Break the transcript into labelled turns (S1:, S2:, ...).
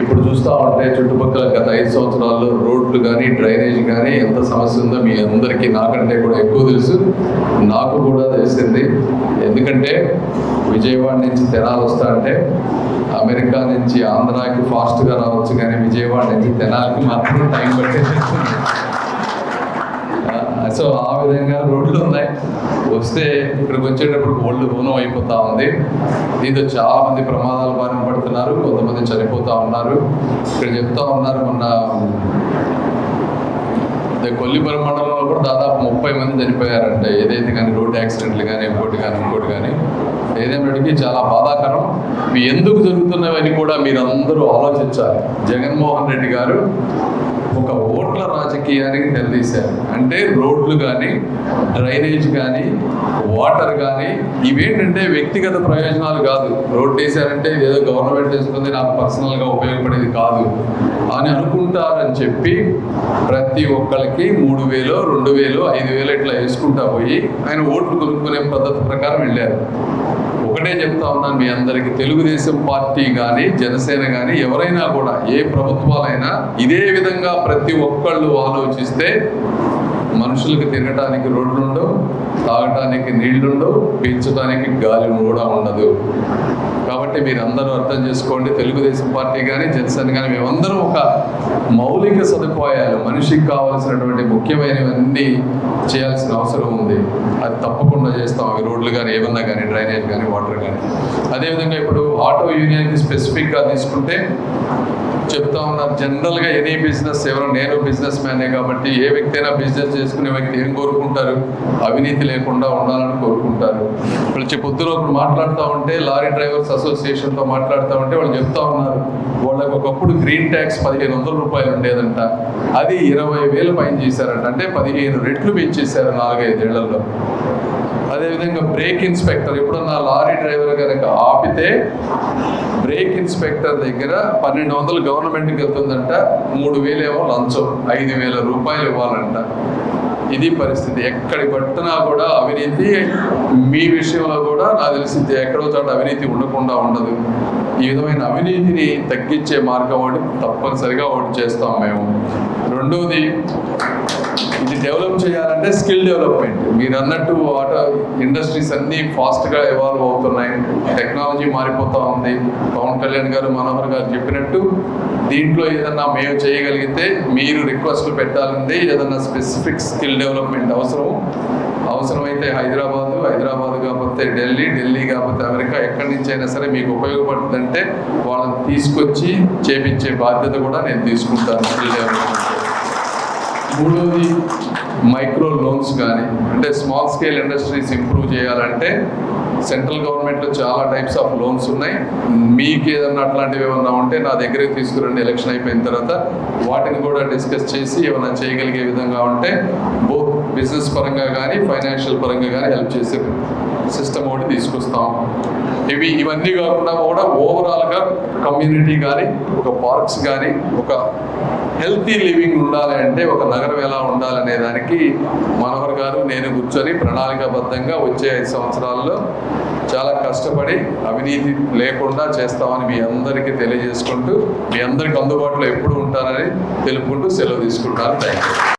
S1: ఇప్పుడు చూస్తూ ఉంటే చుట్టుపక్కల గత 5 సంవత్సరాల్లో రోడ్లు కానీ డ్రైనేజ్ కానీ ఎంత సమస్య ఉందో మీ అందరికీ నాకంటే కూడా ఎక్కువ తెలుసు. నాకు కూడా తెలిసింది. ఎందుకంటే విజయవాడ నుంచి తెనాలి వస్తా అంటే అమెరికా నుంచి ఆంధ్రాకి ఫాస్ట్గా రావచ్చు, కానీ విజయవాడ నుంచి తెనాలికి మాత్రం టైం పట్టేది. సో ఆ విధంగా రోడ్లు ఉన్నాయి. వస్తే ఇక్కడికి వచ్చేటప్పుడు ఒళ్ళు ఊనం అయిపోతూ ఉంది. దీంతో చాలామంది ప్రమాదాలు బారిన పడుతున్నారు, కొంతమంది చనిపోతూ ఉన్నారు. ఇక్కడ చెప్తా ఉన్నారు, మొన్న కొల్లిపురం మండలంలో కూడా దాదాపు 30 మంది చనిపోయారంట. ఏదైతే కానీ రోడ్డు యాక్సిడెంట్లు కానీ ఇంకోటి కానీ ఏదేమిటికి చాలా బాధాకరం. ఇవి ఎందుకు జరుగుతున్నవని కూడా మీరందరూ ఆలోచించాలి. జగన్మోహన్ రెడ్డి గారు ఒక ఓట్ల రాజకీయానికి నిలదీశారు. అంటే రోడ్లు కానీ డ్రైనేజ్ కానీ వాటర్ కానీ ఇవేంటంటే వ్యక్తిగత ప్రయోజనాలు కాదు. రోడ్డు వేసారంటే ఏదో గవర్నమెంట్ వేసుకుంది, నాకు పర్సనల్గా ఉపయోగపడేది కాదు అని అనుకుంటారని చెప్పి ప్రతి ఒక్కరికి 3,000, 2,000, 5,000 ఇట్లా వేసుకుంటా పోయి ఆయన ఓట్లు కొనుక్కునే పద్ధతి ప్రకారం వెళ్ళారు. ఒకటే చెప్తా ఉన్నాను మీ అందరికీ, తెలుగుదేశం పార్టీ కానీ జనసేన కానీ ఎవరైనా కూడా ఏ ప్రభుత్వాలైనా ఇదే విధంగా ప్రతి ఒక్కళ్ళు ఆలోచిస్తే మనుషులకు తిరగటానికి రోడ్లు ఉండవు, తాగటానికి నీళ్లుండవు, పీల్చడానికి గాలి కూడా ఉండదు. కాబట్టి మీరు అందరూ అర్థం చేసుకోండి. తెలుగుదేశం పార్టీ కానీ జనసేన కానీ మేమందరం ఒక మౌలిక సదుపాయాలు, మనిషికి కావాల్సినటువంటి ముఖ్యమైనవన్నీ చేయాల్సిన అవసరం ఉంది. అది తప్పకుండా చేస్తాం. అవి రోడ్లు కానీ ఏమన్నా కానీ డ్రైనేజ్ కానీ వాటర్ కానీ. అదేవిధంగా ఇప్పుడు ఆటో యూనియన్కి స్పెసిఫిక్గా తీసుకుంటే చెప్తా ఉన్నారు, జనరల్గా ఎనీ బిజినెస్, నేను బిజినెస్ మ్యానే కాబట్టి ఏ వ్యక్తి అయినా బిజినెస్ చేసుకునే వ్యక్తి ఏం కోరుకుంటారు? అవినీతి లేకుండా ఉండాలని కోరుకుంటారు. ఇప్పుడు పొద్దున ఒకరు మాట్లాడుతూ ఉంటే లారీ డ్రైవర్స్ అసోసియేషన్తో మాట్లాడుతూ ఉంటే వాళ్ళు చెప్తా ఉన్నారు, వాళ్ళకి ఒకప్పుడు గ్రీన్ ట్యాక్స్ 1,500 రూపాయలు ఉండేదంట, అది 20,000 పైన చేశారంట. అంటే 15 రెట్లు పెంచేశారు 4-5 ఏళ్లలో. అదేవిధంగా బ్రేక్ ఇన్స్పెక్టర్, ఎప్పుడన్నా లారీ డ్రైవర్ కనుక ఆపితే బ్రేక్ ఇన్స్పెక్టర్ దగ్గర 1,200 గవర్నమెంట్కి వెళ్తుందంట, 3,000 ఏమో లంచం, 5,000 రూపాయలు ఇవ్వాలంట. ఇది పరిస్థితి. ఎక్కడి పట్టినా కూడా అవినీతి. మీ విషయంలో కూడా నాకు తెలిసింది ఎక్కడో చోట అవినీతి ఉండకుండా ఉండదు. ఈ విధమైన అవినీతిని తగ్గించే మార్గం ఒకటి తప్పనిసరిగా ఒకటి చేస్తాం మేము. రెండోది, ఇది డెవలప్ చేయాలంటే స్కిల్ డెవలప్మెంట్. మీరు అన్నట్టు ఆటో ఇండస్ట్రీస్ అన్నీ ఫాస్ట్గా ఎవాల్వ్ అవుతున్నాయి, టెక్నాలజీ మారిపోతూ ఉంది. పవన్ కళ్యాణ్ గారు, మనోహర్ గారు చెప్పినట్టు దీంట్లో ఏదన్నా మేము చేయగలిగితే మీరు రిక్వెస్ట్లు పెట్టాలంటే ఏదన్నా స్పెసిఫిక్ స్కిల్ డెవలప్మెంట్ అవసరమైతే హైదరాబాద్ కాకపోతే ఢిల్లీ కాకపోతే అమెరికా, ఎక్కడి నుంచి అయినా సరే మీకు ఉపయోగపడుతుందంటే వాళ్ళని తీసుకొచ్చి చేపించే బాధ్యత కూడా నేను తీసుకుంటాను. Skill development. మూడోది, మైక్రో లోన్స్ కానీ, అంటే స్మాల్ స్కేల్ ఇండస్ట్రీస్ ఇంప్రూవ్ చేయాలంటే సెంట్రల్ గవర్నమెంట్లో చాలా టైప్స్ ఆఫ్ లోన్స్ ఉన్నాయి. మీకు ఏదన్నా అట్లాంటివి ఏమన్నా ఉంటే నా దగ్గరికి తీసుకురండి. ఎలక్షన్ అయిపోయిన తర్వాత వాటిని కూడా డిస్కస్ చేసి ఏమైనా చేయగలిగే విధంగా ఉంటే బోత్ బిజినెస్ పరంగా కానీ ఫైనాన్షియల్ పరంగా కానీ హెల్ప్ చేసే సిస్టమ్ ఒకటి తీసుకొస్తాం. ఇవన్నీ కాకుండా కూడా ఓవరాల్గా కమ్యూనిటీ కానీ, ఒక పార్క్స్ కానీ, ఒక హెల్తీ లివింగ్ ఉండాలి అంటే ఒక నగరం ఎలా ఉండాలనే దానికి మనోహర్ గారు నేను కూర్చొని ప్రణాళికాబద్ధంగా వచ్చే 5 సంవత్సరాల్లో చాలా కష్టపడి అవినీతి లేకుండా చేస్తామని మీ అందరికీ తెలియజేసుకుంటూ, మీ అందరికి అందుబాటులో ఎప్పుడు ఉంటానని తెలుపుకుంటూ సెలవు తీసుకుంటాను. Thank you.